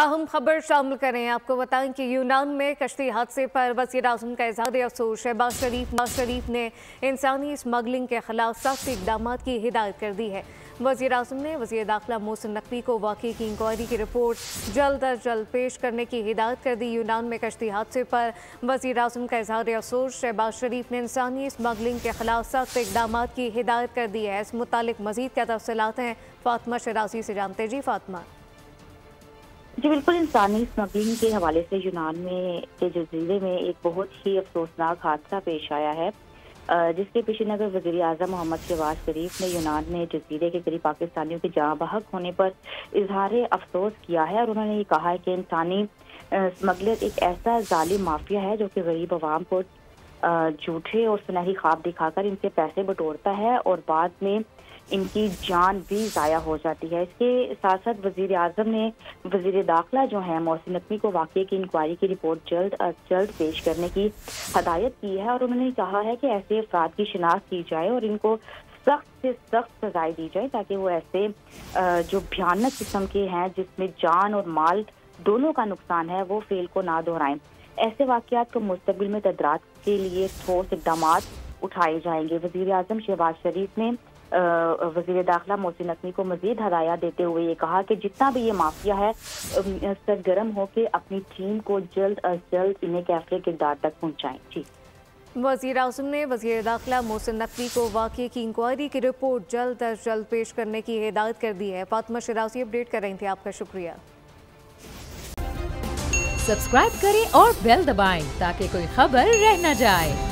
अहम खबर शामिल करें। आपको बताएं कि यूनान में कश्ती हादसे पर वज़ीर-ए-आज़म का इज़हार अफ़सोस। शहबाज शरीफ ने इंसानी स्मगलिंग के खिलाफ सख्त इक़दाम की हिदायत कर दी है। वज़ीर-ए-आज़म ने वज़ीर दाखिला मोहसिन नकवी को वाक़े की इंक्वायरी की रिपोर्ट जल्द अज जल्द पेश करने की हिदायत कर दी। यूनान में कश्ती हादसे पर वज़ीर-ए-आज़म का इज़हार अफ़सोस। शहबाज शरीफ ने इंसानी स्मगलिंग के खिलाफ सख्त इक़दाम की हिदायत कर दी है। इस मुतालिक मज़ीद क्या तफ़सीलात हैं, फ़ातिमा शराज़ी से जानते। जी फ़ातिमा। जी बिल्कुल, इंसानी स्मगलिंग के हवाले से यूनान में के जजीरे में एक बहुत ही अफसोसनाक हादसा पेश आया है, जिसके पेश नज़र वज़ीर-ए-आज़म मोहम्मद शहबाज शरीफ ने यूनान में जजीरे के करीब पाकिस्तानियों के जाँ बहक होने पर इजहार अफसोस किया है। और उन्होंने ये कहा है कि इंसानी स्मगलर एक ऐसा जालिम माफिया है जो कि गरीब अवाम को झूठे और सुनहरी ख्वाब दिखाकर इनसे पैसे बटोरता है और बाद में इनकी जान भी ज़ाया हो जाती है। इसके साथ साथ वज़ीर आज़म ने वज़ीर दाखिला जो है मोहसिन नकवी को वाक़े की इंक्वायरी की रिपोर्ट जल्द अज जल्द पेश करने की हदायत की है। और उन्होंने कहा है कि ऐसे अफराद की शिनाख्त की जाए और इनको सख्त से सख्त सजाएं दी जाए, ताकि वो ऐसे जो भयानक किस्म के हैं जिसमें जान और माल दोनों का नुकसान है वो फेल को ना दोहराएं। ऐसे वाक़यात को मुस्तक़बिल में तदरात के लिए ठोस इक़दाम उठाए जाएंगे। वज़ीर आज़म शहबाज शरीफ ने वज़ीर दाखिला मोहसिन नकवी को मज़ीद हदायत देते हुए ये कहा कि जितना भी ये माफिया है सरगर्म हो के अपनी टीम को जल्द अज जल्द इन्हें कैफे किरदार तक पहुँचाएं। जी, वज़ीर-ए-आज़म ने वज़ीर दाखिला मोहसिन नकवी को वाक़े की इंक्वायरी की रिपोर्ट जल्द अज जल्द पेश करने की हिदायत कर दी है। फ़ातिमा शराज़ी अपडेट कर रही थी, आपका शुक्रिया। सब्सक्राइब करें और बेल दबाएं ताकि कोई खबर रह न जाए।